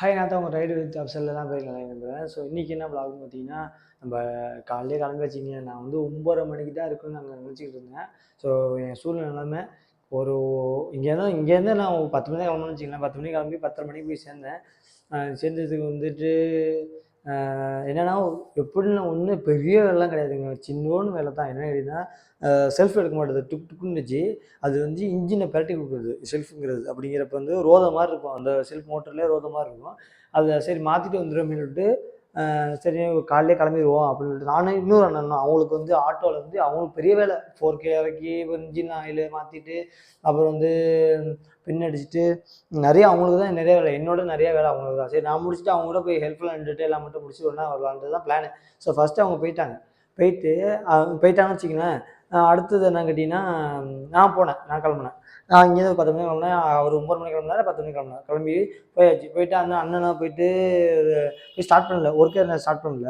Hi நான் தான் உங்கள் ரைடு வித் அப்சலில் தான் போய் நம்புகிறேன். ஸோ இன்றைக்கி என்ன ப்ளாக்னு பார்த்தீங்கன்னா, நம்ம காலையிலே கிளம்பி வச்சிங்க. நான் வந்து 9:30 மணிக்கு தான் இருக்குன்னு நாங்கள் நினச்சிக்கிட்டு இருந்தேன். ஸோ என் சூழ்நிலை நிலைமை ஒரு இங்கேருந்து நான் 10 மணி தான் கிளம்பணும்னு வச்சுக்கலாம். 10 மணிக்கு கிளம்பி 10:30 மணிக்கு போய் சேர்ந்தேன். சேர்ந்ததுக்கு வந்துட்டு என்னென்னா எப்படின்னா ஒன்று பெரிய வேலைலாம் கிடையாதுங்க. சின்னோன்னு வேலை தான். என்ன கேட்டிங்கன்னா செல்ஃப் எடுக்க மாட்டேது. டுக் டுக்குன்னு வச்சு அது வந்து இன்ஜினை பிரட்டி கொடுக்குறது செல்ஃபுங்கிறது. அப்படிங்கிறப்ப வந்து ரோத மாதிரி இருக்கும். அந்த செல்ஃப் மோட்டர்லேயே ரோத மாதிரி இருக்கும். அதை சரி மாற்றிட்டு வந்துடும் அப்படின்ட்டு சரி காலையிலே கிளம்பிடுவோம் அப்படின்னு சொல்லிட்டு நானும் இன்னொரு அண்ணனும் அவங்களுக்கு வந்து ஆட்டோவில் வந்து அவங்களுக்கு பெரிய வேலை 4K இறக்கி இன்ஜின் ஆயில் மாற்றிட்டு அப்புறம் வந்து பின் அடிச்சுட்டு நிறைய அவங்களுக்கு தான் நிறைய வேலை. என்னோட நிறைய வேலை அவங்களுக்கு தான். சரி நான் முடிச்சுட்டு அவங்க கூட போய் ஹெல்ப்ஃபுல்லாக நின்றுட்டு எல்லாம் மட்டும் முடிச்சு ஒன்றா வரலான்றது தான் பிளானு. ஸோ ஃபஸ்ட்டு அவங்க போயிட்டாங்கன்னு வச்சுக்கங்களேன். அடுத்தது என்ன கேட்டிங்கன்னா நான் கிளம்புனேன். நான் இங்கேருந்து 10 மணிக்கு கிளம்புனேன். அவர் 9 மணிக்கு கிளம்புனாரு, 10 மணிக்கு கிளம்புனேன். கிளம்பி போயிட்டு அண்ணனா போயிட்டு ஸ்டார்ட் பண்ணல, ஒர்க்கே நான் ஸ்டார்ட் பண்ணல.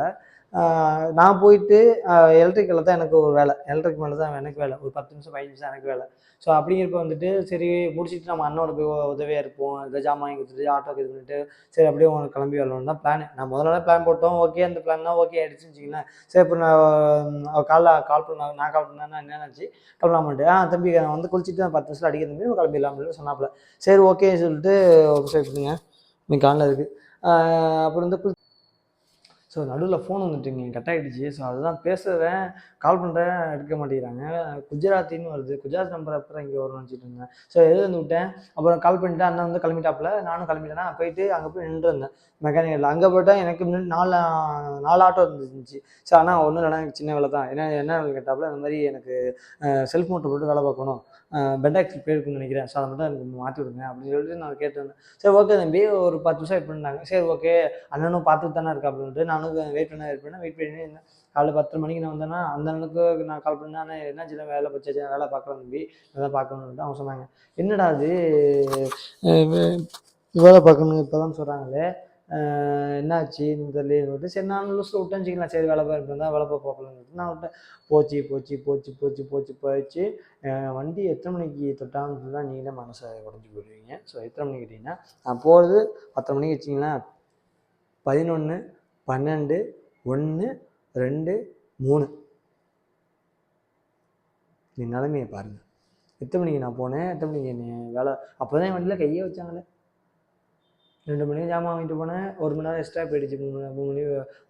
நான் போயிட்டு எலக்ட்ரிக்கலில் தான் எனக்கு ஒரு வேலை. எலக்ட்ரிக் மேலே தான் எனக்கு வேலை. ஒரு 10 நிமிஷம் 15 நிமிஷம் எனக்கு வேலை. ஸோ அப்படிங்கிறப்ப வந்துட்டு சரி முடிச்சுட்டு நம்ம அண்ணனோட போய் உதவியாக இருப்போம். இதை ஜாமான் வாங்கி கொடுத்துட்டு ஆட்டோக்கு இது பண்ணிட்டு சரி அப்படியே உங்களுக்கு கிளம்பி வரணும்னு தான் பிளான். நான் முதல்ல பிளான் போட்டோம். ஓகே அந்த பிளான் தான் ஓகே ஆகிடுச்சுன்னு வச்சுக்கலாம். சரி இப்போ நான் கால் பண்ணேன்னா என்னென்னாச்சு கிளம்பலாமான்ட்டு தம்பி நான் வந்து குளிச்சுட்டு 10 நிமிஷம் அடிக்கிற தம்பி கிளம்பிடலாம் அப்படின்னு சொன்னாப்புல. சரி ஓகேன்னு சொல்லிட்டு கொடுங்க இன்னைக்கு காலில் இருக்குது. அப்புறம் வந்து ஸோ நடுவில் ஃபோன் வந்துட்டுங்க கட் ஆகிடுச்சு. ஸோ அதுதான் பேசுகிறேன், கால் பண்ணுறேன், எடுக்க மாட்டேங்கிறாங்க. குஜராத்தின்னு வருது. குஜராத் நம்பர் அப்புறம் இங்கே வரும்னு நினச்சிட்டு இருந்தேன். ஸோ எழுந்து விட்டேன். அப்புறம் கால் பண்ணிவிட்டு அண்ணன் வந்து கிளம்பிட்டாப்புல. நானும் கிளம்பிட்டேன்னா போயிட்டு அங்கே போய் நின்றுருந்தேன் மெக்கானிக்கல். அங்கே போய்ட்டால் எனக்கு முன்னாடி 4 ஆட்டோ இருந்துச்சு. ஸோ ஆனால் ஒன்றும் இல்லைனா எனக்கு சின்ன வேலை தான். என்ன வேலை கேட்டாப்புல இந்த மாதிரி எனக்கு செல்ஃப் மோட்டர் போட்டு வேலை பார்க்கணும், பெண்டாக்ஸில் போயிருக்குன்னு நினைக்கிறேன். ஸோ அதை மட்டும் எனக்கு மாற்றி விடுங்க அப்படின்னு சொல்லிட்டு நான் கேட்டிருந்தேன். சரி ஓகே தம்பி ஒரு 10 நிமிஷம் வெயிட் பண்ணாங்க. சரி ஓகே அண்ணனும் பார்த்துட்டு தானே இருக்கா அப்படின்ட்டு நானும் வெயிட் பண்ணி காலைல 10 மணிக்கு நான் வந்தேன்னா அந்த அண்ணனுக்கு நான் கால் பண்ணேன். ஆனால் என்ன சின்ன வேலை பச்சு வேலை பார்க்கலாம் தம்பி, வேலை பார்க்கணுன்ட்டு அவங்க சொன்னாங்க. என்னடா அது வேலை பார்க்கணும் இப்போ தான் சொல்கிறாங்களே என்னாச்சு இந்த தெரியல. சரி நான் லூஸில் விட்டேன்னு வச்சுக்கலாம். சரி வேலை பார்க்க தான் வேலை பார்க்கலான்னு நான் விட்டேன். போச்சு. வண்டி எத்தனை மணிக்கு தொட்டான்னு தான் நீங்களே மனசை உடஞ்சி போயிடுவீங்க. ஸோ எத்தனை மணிக்கு கேட்டிங்கன்னா நான் போகிறது 10 மணிக்கு வச்சிங்களேன். 11, 12, 1, 2, 3 நீ நிலைமையை பாருங்கள். எத்தனை மணிக்கு நான் போனேன், எத்தனை மணிக்கு என்ன வேலை அப்போ தான் என் வண்டியில் கையே வச்சாங்களே. 2 மணிக்கு ஜாமான் வாங்கிட்டு போனேன். 1 மணி நேரம் எக்ஸ்ட்ரா போயிடுச்சு.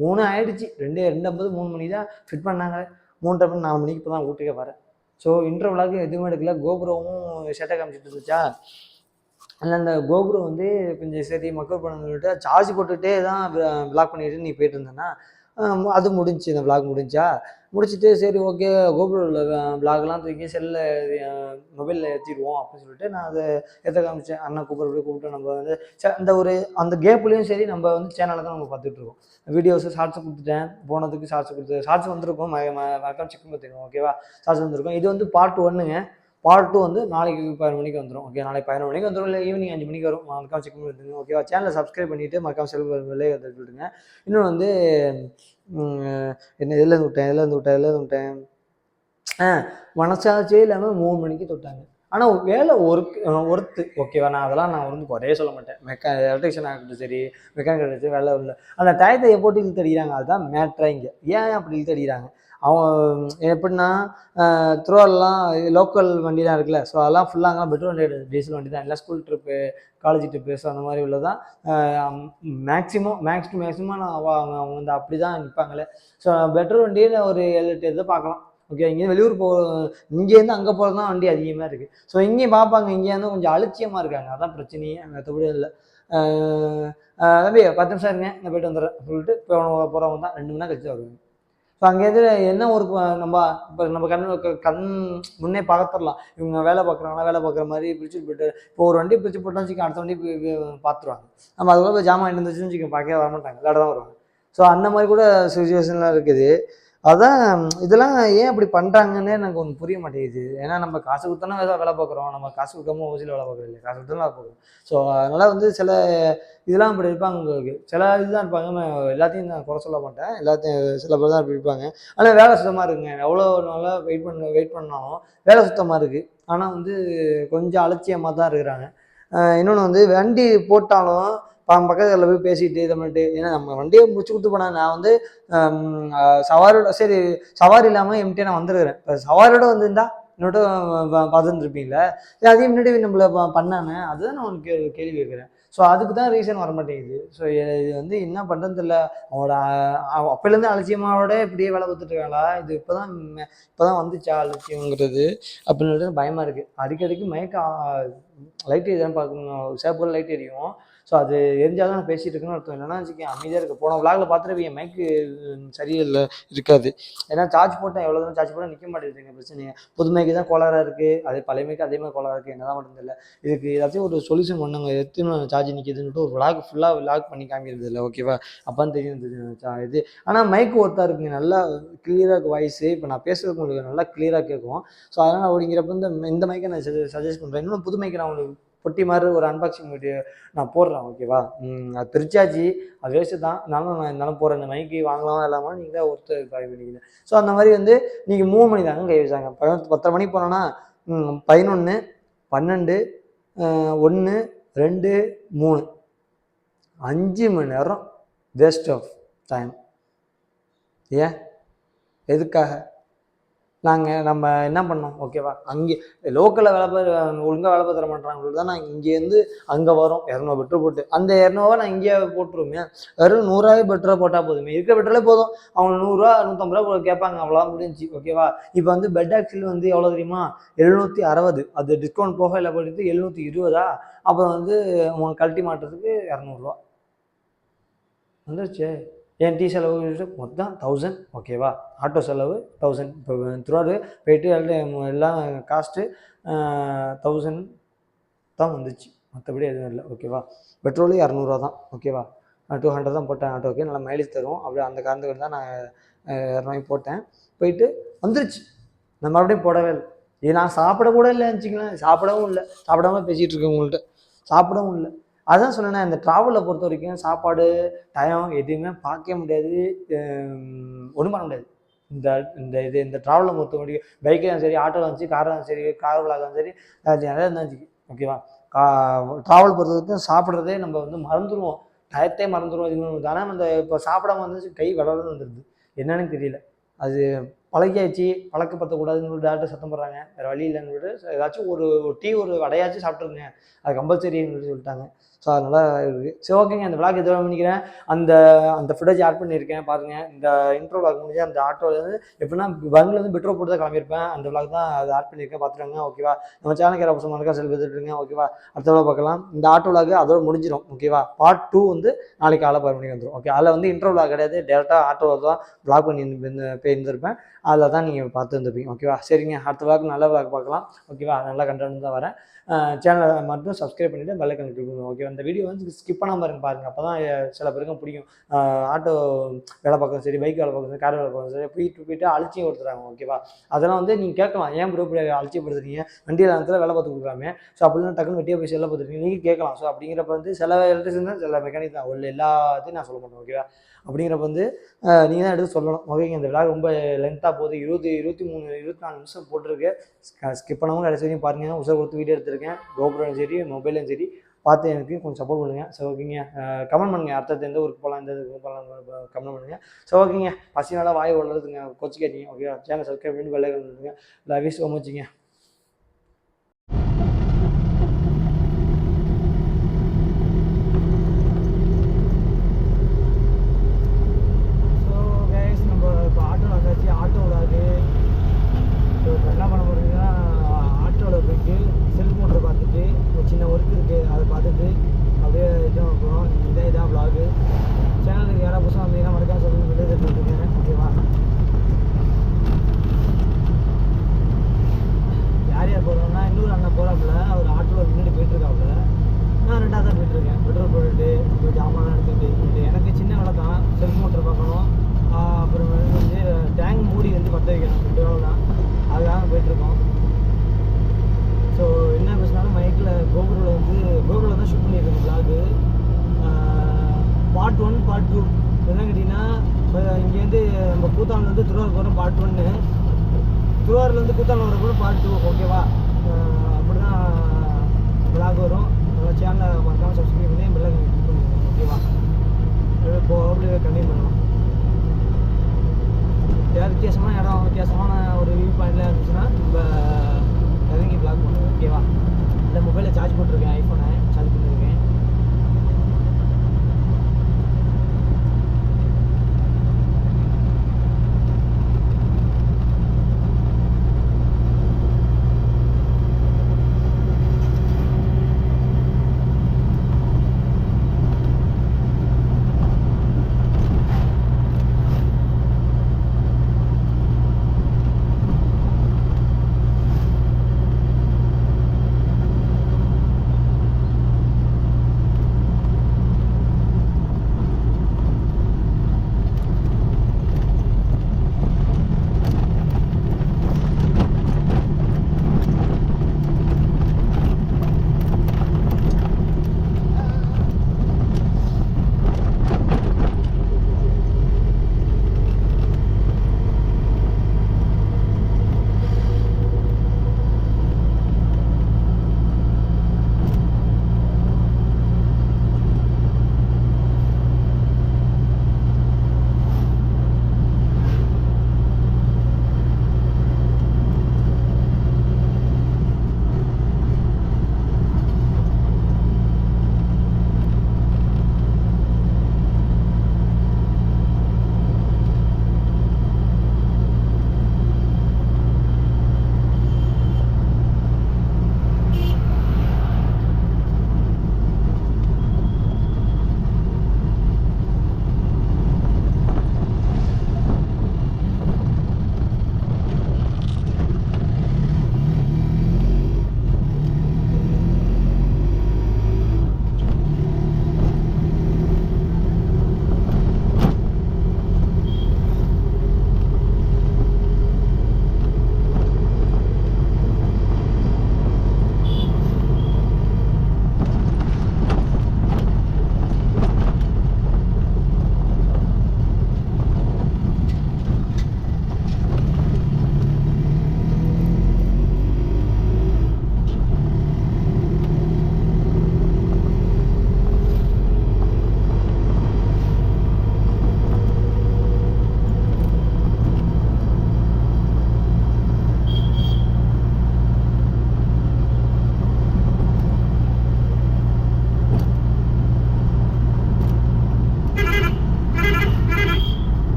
3 ஆகிடுச்சு. 2:50 3 மணி தான் ஃபிட் பண்ணாங்க. 3:30 4 மணிக்கு இப்போ தான் வீட்டுக்கே வரேன். ஸோ இன்டர்வியூலாக எதுவுமே எடுக்கல. கோபுரமும் ஷட்டை காமிச்சிட்டு இருந்துச்சா, அதில் அந்த கோபுரம் வந்து கொஞ்சம் சரி மக்கள் பண்ண சொல்லிட்டு சார்ஜ் போட்டுகிட்டே தான் பிளாக் பண்ணிட்டு நீ போயிட்டு இருந்தேன்னா அது முடிஞ்சு. இந்த பிளாக் முடிச்சுட்டு சரி ஓகே கோபுரம் பிளாக்லாம் தூக்கி செல்லில் மொபைலில் ஏற்றிடுவோம் அப்படின்னு சொல்லிட்டு நான் அதை ஏற்ற காமிச்சேன். அண்ணன் கூப்பிட்டு நம்ம வந்து அந்த கேப்லேயும் சரி நம்ம வந்து சேனலில் தான் நம்ம பார்த்துட்ருக்கோம். வீடியோஸு ஷார்ட்ஸை கொடுத்துட்டேன். போனதுக்கு ஷார்ட்ஸ் வந்திருக்கும். மறக்காம செக் பார்த்துக்கோங்க ஓகேவா. ஷார்ட்ஸ் வந்திருக்கும். இது வந்து பார்ட் 1ங்க. பார்ட் 2 வந்து நாளைக்கு 11 மணிக்கு வந்துடும். ஓகே நாளைக்கு 11 மணிக்கு வந்துடும், இல்லை ஈவினிங் 5 மணிக்கு வரும். மறக்காம செக் பண்ணி எடுத்துங்க ஓகேவா. சேனலை சப்ஸ்கிரைப் பண்ணிவிட்டு மறக்காம வெளியே விட்டுடுங்க. இன்னொன்று வந்து என்ன எதில் விட்டேன் மனசாச்சே இல்லாமல் 3 மணிக்கு தொட்டாங்க. ஆனால் வேலை ஒர்த்து ஓகேவா. நான் அதெல்லாம் வந்து குறைய சொல்ல மாட்டேன். எலக்ட்ரிஷியன் ஆகட்டும் சரி, மெக்கானிக்கல் ஆகட்டும் வேலை இல்லை. அந்த டயத்தை போட்டு இழுத்து அடிக்கிறாங்க. அதுதான் மேட்ரா இங்கே. ஏன் அப்படி இழுத்து அடிக்கிறாங்க? அவன் எப்படின்னா திருவாரூர்லாம் லோக்கல் வண்டிலாம் இருக்குல்ல. ஸோ அதெல்லாம் ஃபுல்லாக பெட்ரோல் வண்டி, டீசல் வண்டி தான். எல்லாம் school trip, college trip, so அந்த மாதிரி உள்ளதான் மேக்ஸிமம் அவங்க வந்து அப்படி தான் நிற்பாங்களே. ஸோ பெட்ரோல் வண்டியில் ஒரு 7-8 இதை பார்க்கலாம் ஓகே. இங்கேருந்து வெளியூர் இங்கேருந்து அங்கே போகிறது தான் வண்டி அதிகமாக இருக்குது. ஸோ இங்கேயும் பார்ப்பாங்க. இங்கேருந்து கொஞ்சம் அலட்சியமாக இருக்காங்க. அதான் பிரச்சனையே, மற்றபடி இல்லை. தம்பி 10 நிமிஷம் இருங்க நான் போய்ட்டு வந்துடுறேன் சொல்லிட்டு போகிறவங்க தான் 2 மணி நேரம் கழிச்சு வருவாங்க. ஸோ அங்கேருந்து என்ன ஒரு நம்ம கண் முன்னே பார்த்துடலாம். இவங்க வேலை பார்க்குற மாதிரி பிரிச்சுட்டு போய்ட்டு இப்போ ஒரு வண்டி பிரிச்சு போட்டோம்னு வச்சுக்கோங்க, அடுத்த வண்டி பார்த்துருவாங்க. நம்ம அதுக்குள்ள போய் ஜாமான் இருந்துச்சுன்னு வச்சுக்கோங்க, பார்க்கவே வரமாட்டாங்க, விளையாட தான் வருவாங்க. ஸோ அந்த மாதிரி கூட சுச்சுவேஷன்லாம் இருக்குது. அதான் இதெல்லாம் ஏன் அப்படி பண்ணுறாங்கன்னே எனக்கு ஒன்று புரிய மாட்டேங்குது. ஏன்னா நம்ம காசு கொடுத்தோன்னா வேலை பார்க்குறோம். நம்ம காசு கொடுக்காம ஓசியில் வேலை பார்க்குறோம் இல்லை, காசு கொடுத்தோன்னா வேலை பார்க்குறோம். ஸோ அதனால் வந்து சில இதெல்லாம் அப்படி இருப்பாங்க. உங்களுக்கு சில இதுதான் இருப்பாங்க. எல்லாத்தையும் நான் குறை சொல்ல மாட்டேன். சில பேர் தான் அப்படி இருப்பாங்க. ஆனால் வேலை சுத்தமாக இருக்குங்க. எவ்வளோ நல்லா வெயிட் பண்ணாலும் வேலை சுத்தமாக இருக்குது. ஆனால் வந்து கொஞ்சம் அலட்சியமாக தான் இருக்கிறாங்க. இன்னொன்று வந்து வண்டி போட்டாலும் பக்கத்தில் போய் பேசிட்டு இதை பண்ணிட்டு, ஏன்னா நம்ம வண்டியை முடிச்சு கொடுத்து போனா நான் வந்து சவாரியோட சரி சவாரி இல்லாமல் எம்டியாக நான் வந்துருக்கிறேன். இப்போ சவாரியோட வந்துருந்தா இன்னொட்டு பார்த்துருந்துருப்பீங்களே, அதையும் முன்னாடி நம்மள பண்ணானே, அதுதான் நான் உனக்கு கேள்வி கேட்குறேன். ஸோ அதுக்கு தான் ரீசன் வர மாட்டேங்குது. ஸோ இது வந்து என்ன பண்ணுறதுன்னு தெரியல. அவனோட அப்போலேருந்து அலட்சியமாவோட இப்படியே வேலை பார்த்துட்டு இருக்காங்களா, இது இப்போதான் வந்துச்சா அலட்சியங்கிறது அப்படின்னு சொல்லிட்டு பயமாக இருக்குது. அடிக்கடிக்கு லைட் எரியான்னு பார்க்கணும், சேப்போட லைட் எரியும். ஸோ அது எரிஞ்சால் தான் நான் பேசிகிட்டு இருக்கேன்னு அர்த்தம். இல்லைன்னா வச்சுக்கேன் அமைதியாக இருக்குது. போன விளாகில் பார்த்துருப்பீங்க மைக்கு சரியில்லை இருக்காது. ஏன்னா சார்ஜ் போட்டேன், எவ்வளோ தான் சார்ஜ் போட்டால் நிற்க மாட்டேங்குதுங்க பிரச்சனையை. புது மைக்கு தான் கோளாறாக இருக்குது, அது பழைய மைக்கு அதே மாதிரி கோளாறாக இருக்குது. என்ன தான் பண்ணுறது இல்லை. இதுக்கு ஏதாச்சும் ஒரு சொல்யூஷன் பண்ணுங்க. எத்தனை சார்ஜ் நிற்கிதுன்னுட்டு ஒரு விளாக் பண்ணி காமிக்கிறது இல்லை, ஓகேவா? அப்போதான் தெரியும் இது. ஆனால் மைக்கு ஒர்த்தாக இருக்குங்க, நல்லா கிளியராக இருக்குது வாய்ஸு. இப்போ நான் பேசுகிறது உங்களுக்கு நல்லா கிளியராக கேட்கும். ஸோ அதனால் அப்படிங்கிறப்ப இந்த மைக்கை நான் சஜஸ்ட் பண்ணுறேன். இன்னும் புது மைக்கு நான் உங்களுக்கு பொட்டி மாதிரி ஒரு அன்பாக்சிங் வீடியோ நான் போடுறேன், ஓகேவா? அது பிரிச்சாச்சு, அது வேஸ்ட்டு தான். இருந்தாலும் போடுறேன். இந்த மைக்கு வாங்கலாம் இல்லாமல் நீங்கள் தான் ஒருத்தர் காய் பண்ணிக்கிறேன். ஸோ அந்த மாதிரி வந்து நீங்கள் 3 மணி தாங்க கை வச்சாங்க. 10 மணிக்கு போனோன்னா 11, 12, 1, 2, 3 5 மணி நேரம் வேஸ்ட் ஆஃப் டைம். ஏன் எதுக்காக? நம்ம என்ன பண்ணோம், ஓகேவா? அங்கே லோக்கலில் ஒழுங்காக வேலை பார்த்துற மாட்டாங்க தான். நான் இங்கேருந்து அங்கே வரோம் 200 பெட்ரோல் போட்டு, அந்த 200 நான் இங்கே போட்டுருவேன். வெறும் 100 பெட்ரோல் போட்டால் போதுமே, இருக்கிற பெட்ரோலே போதும். அவங்க 100 150 ரூபா கேட்பாங்க, அவ்வளோதான் முடிஞ்சு, ஓகேவா? இப்போ வந்து பெட் ஆக்சில் வந்து எவ்வளோ தெரியுமா? 760. அது டிஸ்கவுண்ட் போக இல்லை போட்டு 720. அப்புறம் வந்து உங்களுக்கு கழட்டி மாட்டுறதுக்கு 200 வந்துருச்சு. என் டீ செலவு மொத்தம் 1000, ஓகேவா? ஆட்டோ செலவு 1000. இப்போ திருவாரூர் போயிட்டு எல்லாம் காஸ்ட்டு 1000 தான் வந்துச்சு, மற்றபடி எதுவும் இல்லை, ஓகேவா? பெட்ரோலு 200 தான், ஓகேவா? 200 தான் போட்டேன் ஆட்டோக்கு, நல்லா மைலேஜ் தரும். அப்படியே அந்த காரணத்துக்கு தான் நான் 200 போட்டேன். போயிட்டு வந்துருச்சு. நான் மறுபடியும் போடவே இல்லை. இது நான் சாப்பிடக்கூட இல்லைன்னு வச்சுக்கலாம். சாப்பிடவும் இல்லை, சாப்பிடாம பேசிகிட்டு இருக்கேன் உங்கள்கிட்ட. சாப்பிடவும் இல்லை. அதான் சொன்னேன்னா, இந்த ட்ராவலில் பொறுத்த வரைக்கும் சாப்பாடு டயம் எதுவுமே பார்க்கவே முடியாது, ஒன்றும் பண்ண முடியாது. இந்த ட்ராவலில் பொறுத்த வரைக்கும் பைக்கிலும் சரி, ஆட்டோவில் இருந்துச்சு, காரில் இருந்தாலும் சரி, கார் விளாட்லாம் சரி, நிறையா இருந்தாச்சு, ஓகேவா? ட்ராவல் பொறுத்த வரைக்கும் சாப்பிட்றதே நம்ம வந்து மறந்துடுவோம், டயத்தே மறந்துடுவோம். இது ஆனால் அந்த இப்போ சாப்பிடாம வந்துச்சு கை வளர்ந்து வந்துடுது, என்னன்னு தெரியல. அது பழகியாச்சு, பழக்கப்படுத்தக்கூடாதுன்னு டாக்டர் சத்தம் போடுறாங்க, வேறு வழி இல்லைன்னு சொல்லிட்டு ஏதாச்சும் ஒரு டீ ஒரு வடையாச்சும் சாப்பிட்ருங்க, அது கம்பல்சரின்னு சொல்லிட்டாங்க. ஸோ அதனால் இருக்குது. சரி, ஓகேங்க. அந்த விளாக் எதோ பண்ணிக்கிறேன். அந்த ஃபுட்டேஜ் ஆட் பண்ணியிருக்கேன் பாருங்கள். இந்த இன்ட்ரோ விளாக் முடிஞ்சு அந்த ஆட்டோலேருந்து எப்படின்னா பங்க்லேருந்து பெட்ரோல் போட்டு தான் கிளம்பியிருப்பேன். அந்த விளாக் தான் அது ஆட் பண்ணியிருக்கேன், பார்த்துருங்க, ஓகேவா? நம்ம சேனலுக்கு யாராவது பசங்க இருக்கா செல் பார்த்துட்டுருங்க, ஓகேவா? அடுத்த விளாக் பார்க்கலாம். இந்த ஆட்டோ விளாக் அதோட முடிஞ்சிடும், ஓகேவா? பார்ட் 2 வந்து நாளைக்கு காலை 10 மணிக்கு வந்துடும், ஓகே? அதில் வந்து இன்ட்ரோ விளாக் கிடையாது, டேரெக்டாக ஆட்டோவில் தான் விளாக் பண்ணி போயிருந்திருப்பேன். அதில் தான் நீங்கள் பார்த்து வந்துருப்பீங்க, ஓகேவா? சரிங்க, அடுத்த விளாக் நல்ல விளாக் பார்க்கலாம், ஓகேவா? நல்ல கண்டென்ட் தான் வரேன். சேனலை மட்டும் சப்ஸ்கிரைப் பண்ணிவிட்டு பெல் ஐக்கான் கிளிக் பண்ணுங்க, ஓகேவா? இந்த வீடியோ வந்து ஸ்கிப் பண்ணாமல் பாருங்கள், அப்போ தான் சில பேருக்கும் பிடிக்கும். ஆட்டோ வேலை பார்க்கணும் சரி, பைக் வேலை பார்க்கணும் சரி, கார் வேலை பார்க்கணும் சரி, போயிட்டு அலட்சியம் கொடுத்துறாங்க, ஓகேவா? அதெல்லாம் வந்து நீங்கள் கேட்கலாம், ஏன் ப்ரோ இப்படி அலட்சியப்படுத்துறீங்க, வண்டியில் நேரத்தில் வேலை பார்த்து கொடுக்குறாமே, ஸோ அப்படின்னா டக்குன்னு வெட்டியாக போய் வேலை பார்த்துருக்கீங்க நீங்கள் கேட்கலாம். ஸோ அப்படிங்கிறப்ப வந்து சில எலக்ட்ரிஷியன் தான், சில மெக்கானிக் தான், உள்ள எல்லாத்தையும் நான் சொல்ல மாட்டேன், ஓகேவா? அப்படிங்கிறப்ப வந்து நீங்கள் தான் எடுத்து சொல்லணும், ஓகேங்க? இந்த விளாக் ரொம்ப லென்த்தாக போகுது, 23 24 நிமிஷம் போட்டிருக்கு. ஸ்கிப் பண்ணவும் கடைசி வரையும் பாருங்கள். உசர் கொடுத்து வீடியோ எடுத்திருக்கேன், கோப்ரோவும் சரி, மொபைலும் சரி, பார்த்து எனக்கு கொஞ்சம் சப்போர்ட் பண்ணுங்கள். ஸோ ஓகேங்க, கமெண்ட் பண்ணுங்கள், அடுத்தது எந்த ஊருக்கு போகலாம், எந்த ஊருக்கு போகலாம் கமெண்ட் பண்ணுங்கள். ஸோ ஓகேங்க, பசினால வாய் வளருதுங்க, கொச்சிக்காதீங்க, ஓகேவா? சேனல் சப்ஸ்கிரைப் பண்ணி பெல் ஐக்கான் பண்ணுங்க. லவ் யூ ஸோ மச்ங்க. ஆட்டோ விளாகு இப்போ என்ன பண்ண போகிறீங்கன்னா, ஆட்டோவில் போயிட்டு செல்ஃப் மோட்டரை பார்த்துட்டு ஒரு சின்ன ஒர்க் இருக்குது, அதை பார்த்துட்டு அப்படியே இதுவும் போகிறோம். இதான் விளாகு. சேனலுக்கு யாராவது புதுசாக வந்தீங்கன்னா மறக்காம சொல்லி தெரிஞ்சுருக்கேன், ஓகேவா? யார் யார் போகிறோம்னா, இன்னொரு அண்ணன் போகிறாப்புல, அவர் ஆட்டோவில் முன்னாடி போயிட்டுருக்காப்புல, நான் 2ஆக தான் போயிட்டுருக்கேன். பெட்ரோல் போட்டுட்டு இப்போ ஜாமான் எடுத்துகிட்டு எனக்கு சின்ன வேலை தான், செல்ஃப் மோட்டர் பார்க்கணும், அப்புறம் வந்து டேங்க் மூடி வந்து பற்ற வைக்கணும், 2 ரூபா தான், அதுக்காக போயிட்டுருக்கோம். ஸோ என்ன பேசினாலும் மைக்கில் கோபுரில் தான் ஷூட் பண்ணியிருக்கேன் விளாகு. பார்ட் 1 பார்ட் 2 என்ன கேட்டிங்கன்னா, இங்கேருந்து நம்ம கூத்தாண்டலேருந்து திருவாரூர் போகிறோம் பார்ட் 1, திருவாரூர்லேருந்து கூத்தாண்டல் வர போகிறோம் பார்ட் 2, ஓகேவா? அப்படி தான் விளாக் வரும். சேனலை மறக்காமல் சப்ஸ்கிரைப் பண்ணி பெல் ஐக்கான் கிளிக் பண்ணுங்க.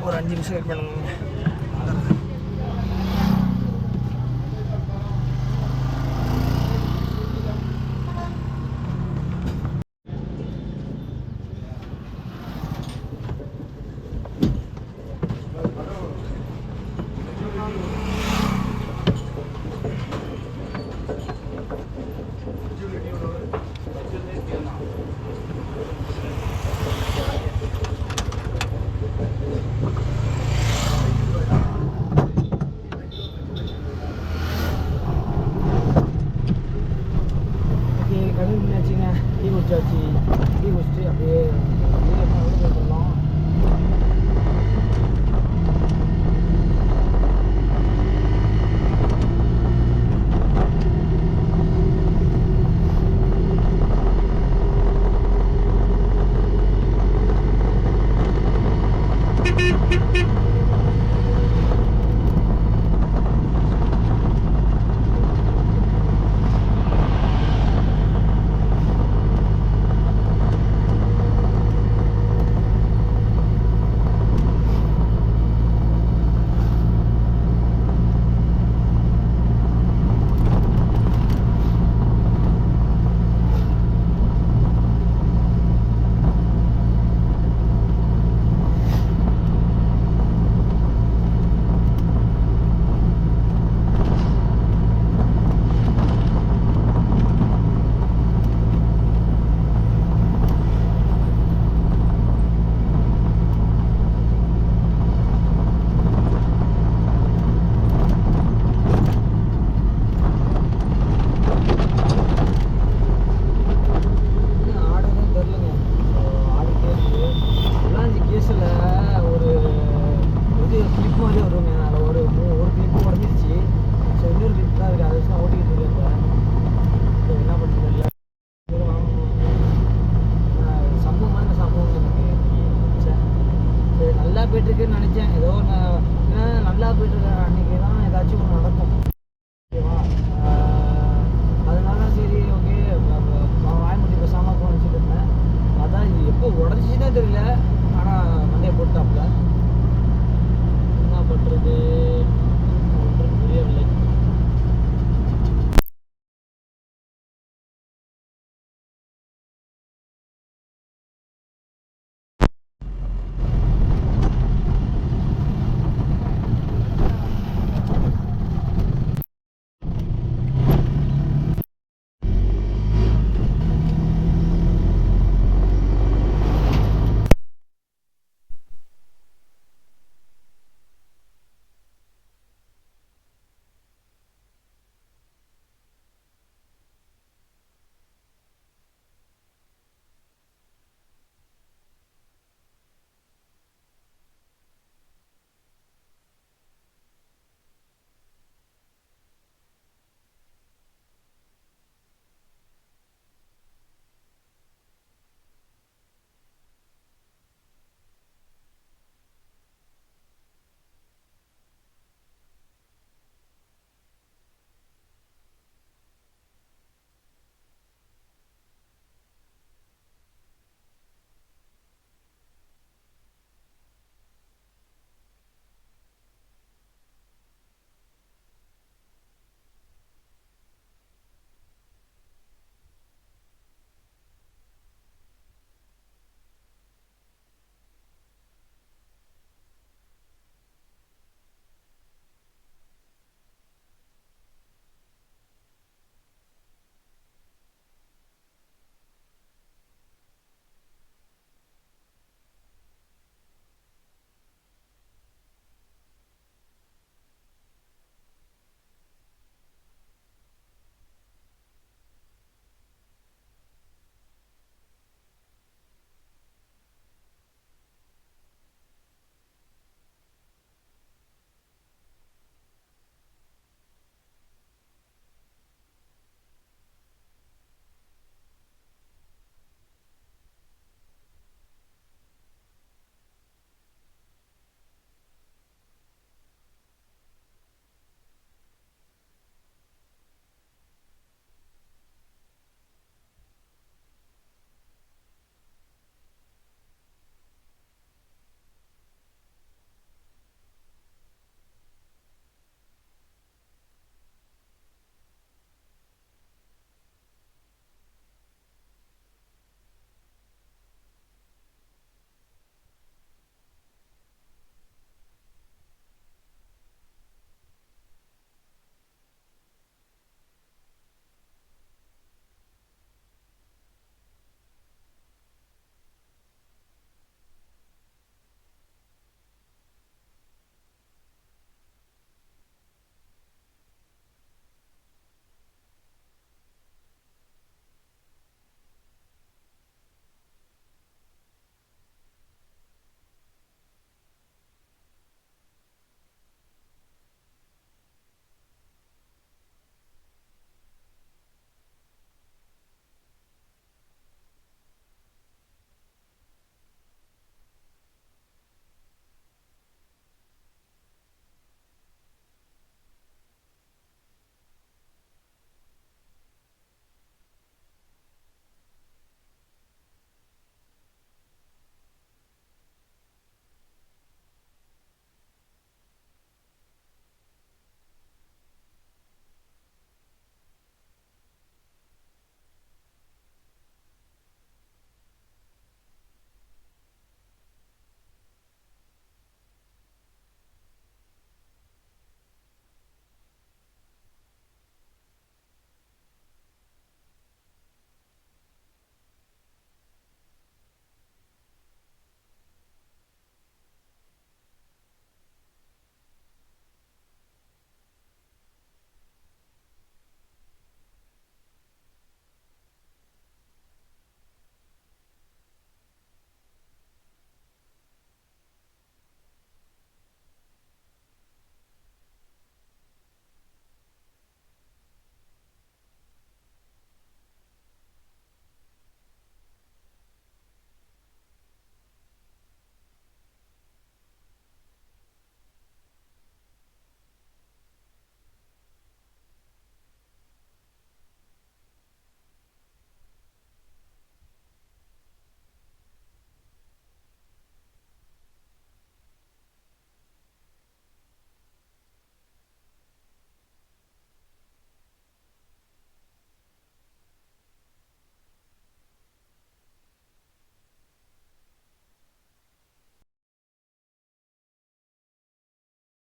ஒரு 5 நிமிஷம் வெயிட் பண்ணுங்க. டீ குடிச்சாச்சு. டீ குடிச்சிட்டு அப்படியே பண்ணோம். போயிட்டுருக்குன்னு நினச்சேன். ஏதோ நல்லா போயிட்டுருக்கேன் அன்றைக்கி தான் ஏதாச்சும் ஒன்று நடக்கும். ஓகேவா? அதனால சரி ஓகே வாய்மூடி பேசாமல் நினச்சிட்டு இருந்தேன். அதான் இது எப்போ உடஞ்சிச்சுன்னே தெரியல. ஆனால் மண்டையை போட்டாப்புல என்ன பண்ணுறது.